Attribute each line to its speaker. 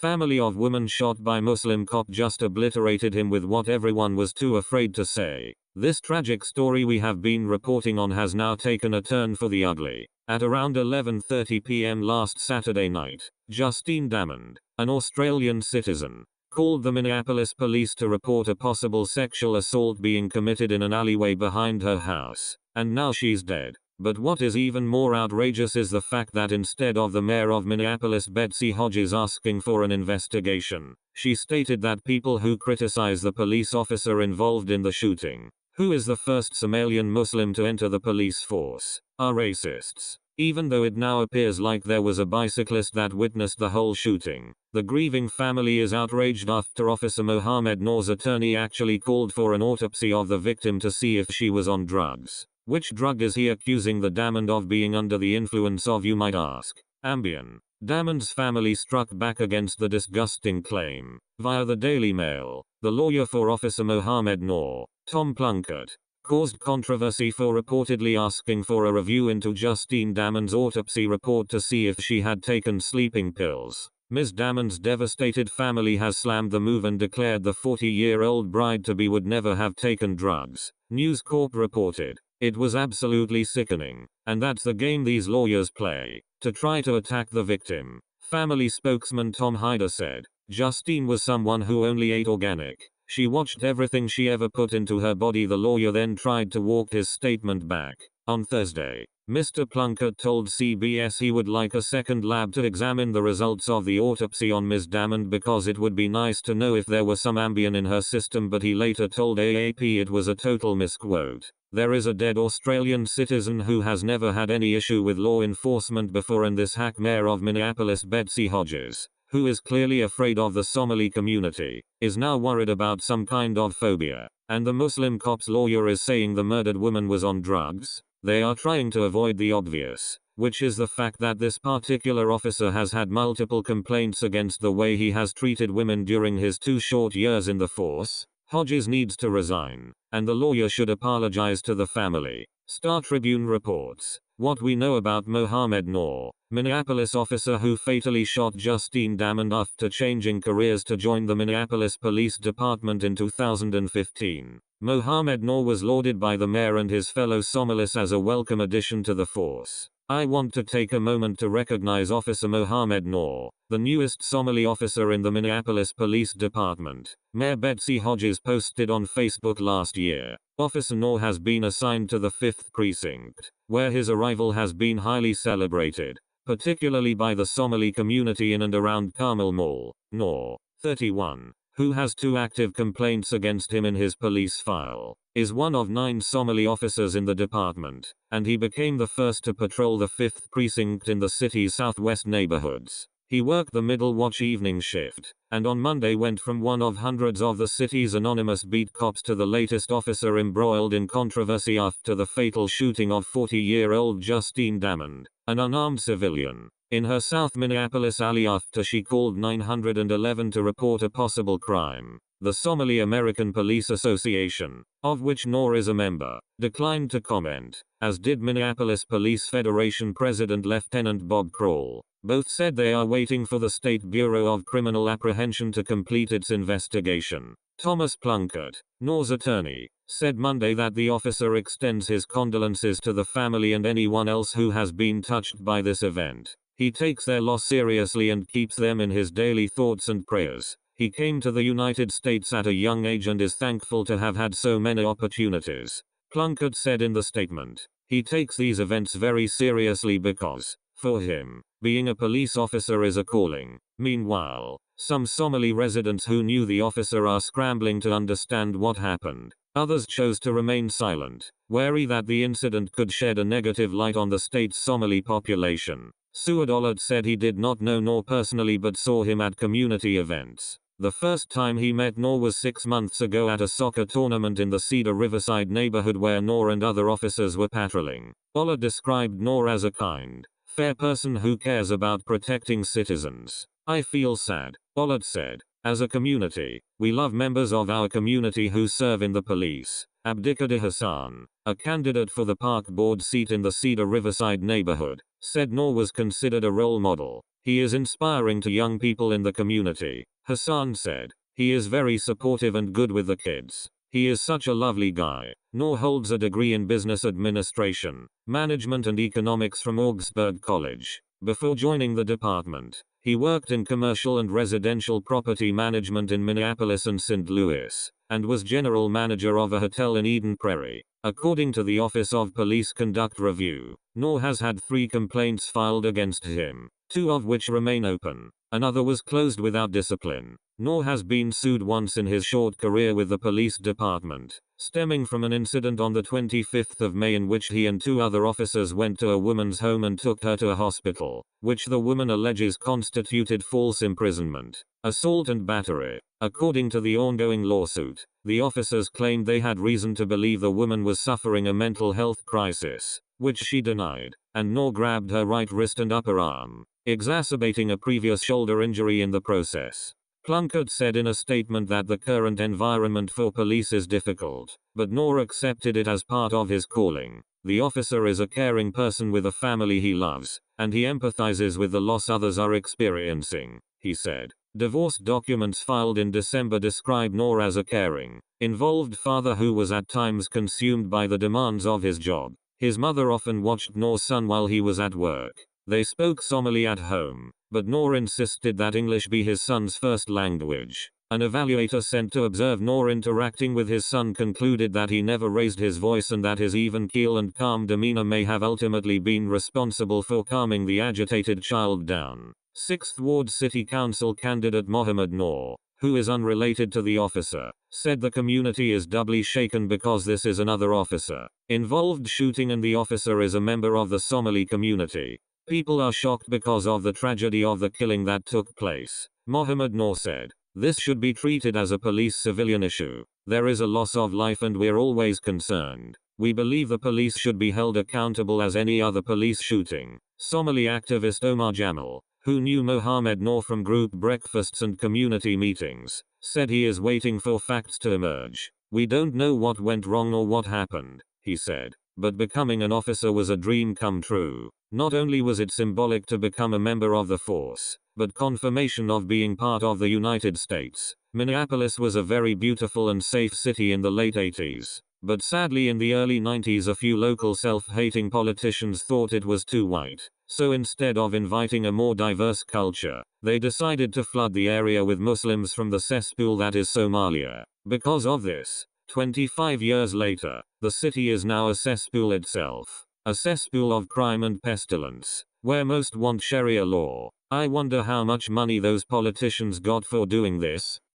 Speaker 1: Family of woman shot by Muslim cop just obliterated him with what everyone was too afraid to say. This tragic story we have been reporting on has now taken a turn for the ugly. At around 11:30 p.m. last Saturday night, Justine Damond, an Australian citizen, called the Minneapolis police to report a possible sexual assault being committed in an alleyway behind her house, and now she's dead. But what is even more outrageous is the fact that instead of the mayor of Minneapolis Betsy Hodges asking for an investigation, she stated that people who criticize the police officer involved in the shooting, who is the first Somalian Muslim to enter the police force, are racists. Even though it now appears like there was a bicyclist that witnessed the whole shooting, the grieving family is outraged after Officer Mohammed Noor's attorney actually called for an autopsy of the victim to see if she was on drugs. Which drug is he accusing the Damond of being under the influence of, you might ask? Ambien. Damond's family struck back against the disgusting claim. Via the Daily Mail, the lawyer for Officer Mohammed Noor, Tom Plunkett, caused controversy for reportedly asking for a review into Justine Damond's autopsy report to see if she had taken sleeping pills. Ms. Damond's devastated family has slammed the move and declared the 40-year-old bride-to-be would never have taken drugs. News Corp reported. It was absolutely sickening, and that's the game these lawyers play, to try to attack the victim. Family spokesman Tom Hyder said, Justine was someone who only ate organic. She watched everything she ever put into her body. The lawyer then tried to walk his statement back. On Thursday, Mr. Plunkett told CBS he would like a second lab to examine the results of the autopsy on Ms. Damond because it would be nice to know if there was some Ambien in her system, but he later told AAP it was a total misquote. There is a dead Australian citizen who has never had any issue with law enforcement before, and this hack mayor of Minneapolis Betsy Hodges, who is clearly afraid of the Somali community, is now worried about some kind of phobia. And the Muslim cop's lawyer is saying the murdered woman was on drugs. They are trying to avoid the obvious, which is the fact that this particular officer has had multiple complaints against the way he has treated women during his 2 short years in the force. Hodges needs to resign, and the lawyer should apologize to the family. Star Tribune reports, what we know about Mohammed Noor, Minneapolis officer who fatally shot Justine Damond after changing careers to join the Minneapolis Police Department in 2015. Mohammed Noor was lauded by the mayor and his fellow Somalis as a welcome addition to the force. I want to take a moment to recognize Officer Mohammed Noor, the newest Somali officer in the Minneapolis Police Department, Mayor Betsy Hodges posted on Facebook last year. Officer Noor has been assigned to the 5th Precinct, where his arrival has been highly celebrated, particularly by the Somali community in and around Carmel Mall. Noor, 31, who has 2 active complaints against him in his police file, is one of 9 Somali officers in the department, and he became the first to patrol the 5th Precinct in the city's southwest neighborhoods. He worked the middle watch evening shift, and on Monday went from one of hundreds of the city's anonymous beat cops to the latest officer embroiled in controversy after the fatal shooting of 40-year-old Justine Damond, an unarmed civilian, in her South Minneapolis alley after she called 911 to report a possible crime. The Somali American Police Association, of which Noor is a member, declined to comment, as did Minneapolis Police Federation President Lieutenant Bob Kroll. Both said they are waiting for the State Bureau of Criminal Apprehension to complete its investigation. Thomas Plunkett, Noor's attorney, said Monday that the officer extends his condolences to the family and anyone else who has been touched by this event. He takes their loss seriously and keeps them in his daily thoughts and prayers. He came to the United States at a young age and is thankful to have had so many opportunities, Plunkett said in the statement. He takes these events very seriously because, for him, being a police officer is a calling. Meanwhile, some Somali residents who knew the officer are scrambling to understand what happened. Others chose to remain silent, wary that the incident could shed a negative light on the state's Somali population. Seward Ollard said he did not know Noor personally but saw him at community events. The first time he met Noor was 6 months ago at a soccer tournament in the Cedar Riverside neighborhood where Noor and other officers were patrolling. Ollard described Noor as a kind, fair person who cares about protecting citizens. I feel sad, Ollard said. As a community, we love members of our community who serve in the police. Abdikadir Hassan, a candidate for the park board seat in the Cedar Riverside neighborhood, said Noor was considered a role model. He is inspiring to young people in the community, Hassan said. He is very supportive and good with the kids. He is such a lovely guy. Noor holds a degree in business administration, management and economics from Augsburg College. Before joining the department, he worked in commercial and residential property management in Minneapolis and St. Louis, and was general manager of a hotel in Eden Prairie. According to the Office of Police Conduct Review, Noor has had 3 complaints filed against him, 2 of which remain open. Another was closed without discipline. Noor has been sued once in his short career with the police department, stemming from an incident on the 25th of May in which he and 2 other officers went to a woman's home and took her to a hospital, which the woman alleges constituted false imprisonment, assault and battery. According to the ongoing lawsuit, the officers claimed they had reason to believe the woman was suffering a mental health crisis, which she denied, and Noor grabbed her right wrist and upper arm, exacerbating a previous shoulder injury in the process. Plunkett said in a statement that the current environment for police is difficult, but Noor accepted it as part of his calling. The officer is a caring person with a family he loves, and he empathizes with the loss others are experiencing, he said. Divorce documents filed in December describe Noor as a caring, involved father who was at times consumed by the demands of his job. His mother often watched Noor's son while he was at work. They spoke Somali at home, but Noor insisted that English be his son's first language. An evaluator sent to observe Noor interacting with his son concluded that he never raised his voice and that his even keel and calm demeanor may have ultimately been responsible for calming the agitated child down. 6th Ward City Council candidate Mohammed Noor, who is unrelated to the officer, said the community is doubly shaken because this is another officer involved shooting and the officer is a member of the Somali community. People are shocked because of the tragedy of the killing that took place, Mohammed Noor said. This should be treated as a police-civilian issue. There is a loss of life and we're always concerned. We believe the police should be held accountable as any other police shooting. Somali activist Omar Jamal, who knew Mohammed Noor from group breakfasts and community meetings, said he is waiting for facts to emerge. We don't know what went wrong or what happened, he said, but becoming an officer was a dream come true. Not only was it symbolic to become a member of the force, but confirmation of being part of the United States. Minneapolis was a very beautiful and safe city in the late 80s. But sadly in the early 90s a few local self-hating politicians thought it was too white. So instead of inviting a more diverse culture, they decided to flood the area with Muslims from the cesspool that is Somalia. Because of this, 25 years later, the city is now a cesspool itself. A cesspool of crime and pestilence, where most want Sharia law. I wonder how much money those politicians got for doing this.